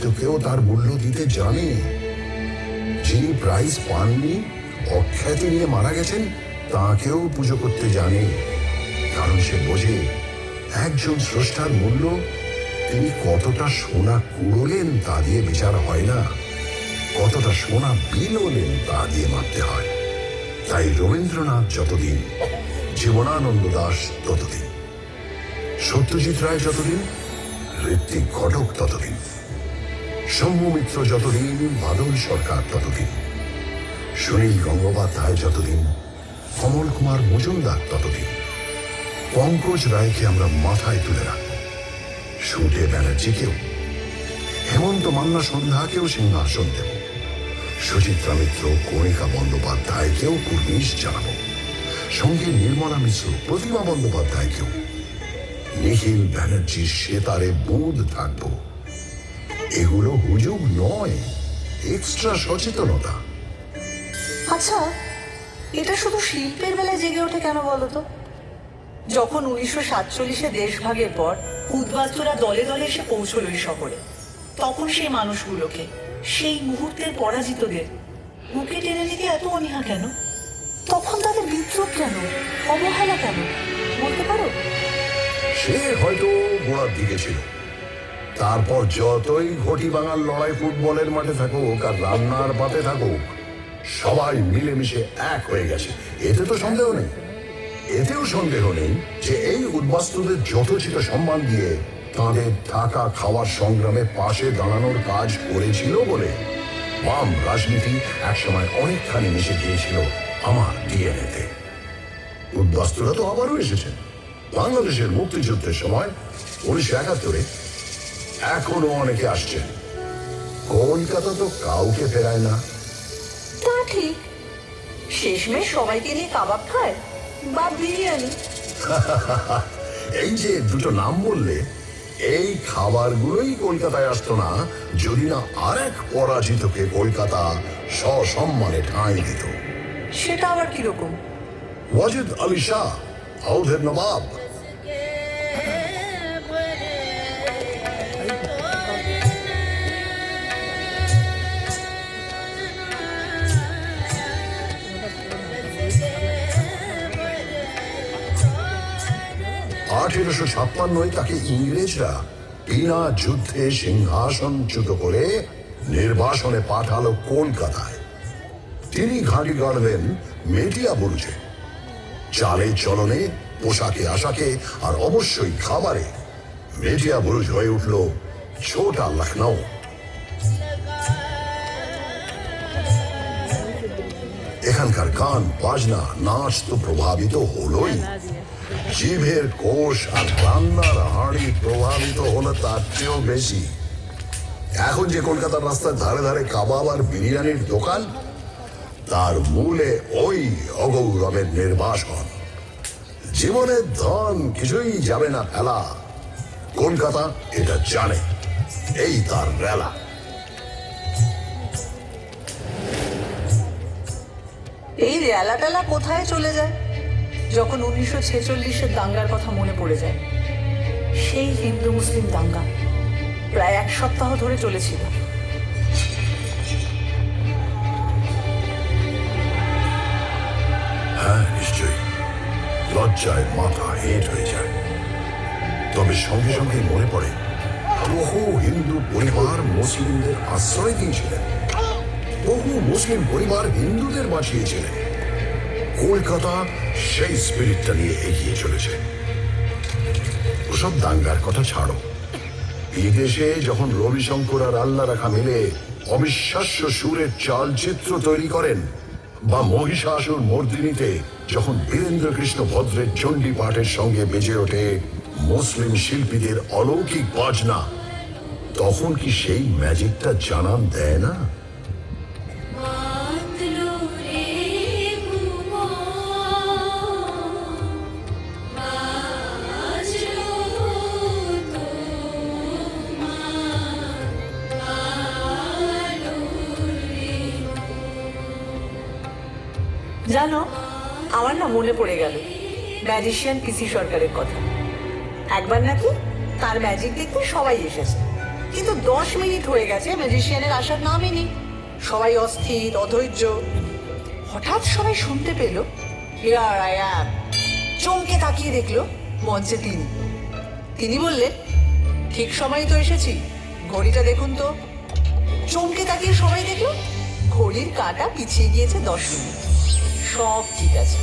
অপরাজিতকেও তার মূল্য দিতে জানে। যিনি প্রাইজ পাননি, অখ্যাতি নিয়ে মারা গেছেন, তাকেও পুজো করতে জানে। কারণ সে বোঝে একজন স্রষ্টার মূল্য তিনি কতটা সোনা কুড়োলেন তা দিয়ে বিচার হয় না, কতটা সোনা বিলোলেন তা দিয়ে মাপতে হয়। তাই রবীন্দ্রনাথ যতদিন, জীবনানন্দ দাশ ততদিন, সত্যজিৎ রায় যতদিন, ঋত্বিক ঘটক ততদিন, শম্ভু মিত্র যতদিন, বাদল সরকার ততদিন, সুনীল গঙ্গোপাধ্যায় যতদিন, কমল কুমার মজুমদার ততদিন, পঙ্কজ রায়কে আমরা মাথায় তুলে রাখব, সুটে ব্যানার্জিকেও, হেমন্ত মান্না সন্ধ্যাকেও সিংহাসন দেব, সুচিত্রা মিত্র, কণিকা বন্দ্যোপাধ্যায়কেও কুর্নিশ জানাবো, সঙ্গে নির্মলা মিশ্র, প্রতিমা বন্দ্যোপাধ্যায়কেও। নিখিল ব্যানার্জির সেতারে বুঁদ থাকবো। এগুলো হুজুগ নয়, এক্সট্রা সচেতনতা। আচ্ছা, এটা শুধু শিল্পের বেলায় জেগে ওঠে কেন বলতো? যখন 1947-এ দেশভাগের পর উদ্বাস্তুরা দলে দলে এসে পৌঁছলো এই শহরে, তখন সেই মানুষগুলোকে, সেই মুহূর্তের পরাজিতদের বুকে টেনে নিতে এত অনীহা কেন? তখন তাদের বিদ্রোহ কেন, অবহেলা কেন, বলতে পারো? সে হয়তো গোড়ার দিকে ছিল। তারপর যতই ঘটি বাঙাল লড়াই ফুটবলের মাঠে থাকুক আর রান্নার পাতে থাকুক, সবাই মিলেমিশে এক হয়ে গেছে, এতে তো সন্দেহ নেই। এতেও সন্দেহ নেই যে এই উদ্বাস্তুদের যথোচিত সম্মান দিয়ে তাঁদের থাকা খাওয়ার সংগ্রামে পাশে দাঁড়ানোর কাজ করেছিল বলে বাম রাজনীতি একসময় অনেকখানি মিশে গিয়েছিল আমার ডিএনএতে। উদ্বাস্তুরা তো আবারও এসেছেন বাংলাদেশের মুক্তিযুদ্ধের সময় 1971-এ, এখনো অনেকে আসছেন। কলকাতা তো কাউকে ফেরায় না। তা ঠিক, শেষমেশ সবাইকে নিয়ে কাবাব খায় বা বিরিয়ানি। এই যে দুটো নাম বললে, এই খাবারগুলোই কলকাতায় আসতো না যদি না আরেক পরাজিতকে কলকাতা সসম্মানে ঠাঁই দিত। সেটা আবার কিরকম? ওয়াজিদ আলী শাহ, আউধের নবাব। 1856-য় তাকে ইংরেজরা বিনা যুদ্ধে সিংহাসনচ্যুত করে নির্বাসনে পাঠালো কলকাতায়। তিনি ঘাঁটি গাড়লেন মেটিয়া বুরুজে। চালে চলনে, পোশাকে আশাকে আর অবশ্যই খাবারে মেটিয়া বুরুজ হয়ে উঠল ছোটা লখনৌ। এখানকার গান বাজনা নাচ তো প্রভাবিত হলোই, জিভের কোষ আর রান্নার হাঁড়ি প্রভাবিত হলো তার চেয়েও বেশি। এখন যে কলকাতার রাস্তার ধারে ধারে কাবাব আর বিরিয়ানির দোকান, তার মূলে ওই অগৌরবের নির্বাসন। জীবনের ধন কিছুই যাবে না ফেলা, কলকাতা এটা জানে, এই তার রেলা। এই রেলা টেলা কোথায় চলে যায় যখন 1946-এর দাঙ্গার কথা মনে পড়ে যায়? সেই হিন্দু মুসলিম দাঙ্গা প্রায় 1 সপ্তাহ ধরে চলেছিল। হ্যাঁ, নিশ্চয়ই লজ্জায় মাথা হেঁট হয়ে যায়। তবে সঙ্গে সঙ্গে মনে পড়ে বহু হিন্দু পরিবার মুসলিমদের আশ্রয় দিয়েছিলেন, বহু মুসলিম পরিবার হিন্দুদের বাঁচিয়েছিলেন। কলকাতা সেই স্পিরিটটা নিয়ে এগিয়ে চলেছে। ওসব দাঙ্গার কথা ছাড়ো, বিদেশে যখন রবিশঙ্কর আর আল্লাহ রাখা মিলে অবিশ্বাস্য সুরের চালচিত্র তৈরি করেন, বা মহিষাসুর মর্দিনীতে যখন বীরেন্দ্র কৃষ্ণ ভদ্রের চণ্ডী পাঠের সঙ্গে বেজে ওঠে মুসলিম শিল্পীদের অলৌকিক বাজনা, তখন কি সেই ম্যাজিকটা জানান দেয় না? জানো, আমার না মনে পড়ে গেল ম্যাজিশিয়ান পিসি সরকারের কথা। একবার নাকি তার ম্যাজিক দেখতে সবাই এসেছে, কিন্তু 10 মিনিট হয়ে গেছে, ম্যাজিশিয়ানের আসার নামই নেই। সবাই অস্থির, অধৈর্য। হঠাৎ সবাই শুনতে পেল, হিয়ার আই অ্যাম। চমকে তাকিয়ে দেখলো মঞ্চে তিনি বললেন, ঠিক সময় তো এসেছি, ঘড়িটা দেখুন তো। চমকে তাকিয়ে সবাই দেখলো ঘড়ির কাঁটা পিছিয়ে গিয়েছে 10 মিনিট। সব ঠিক আছে।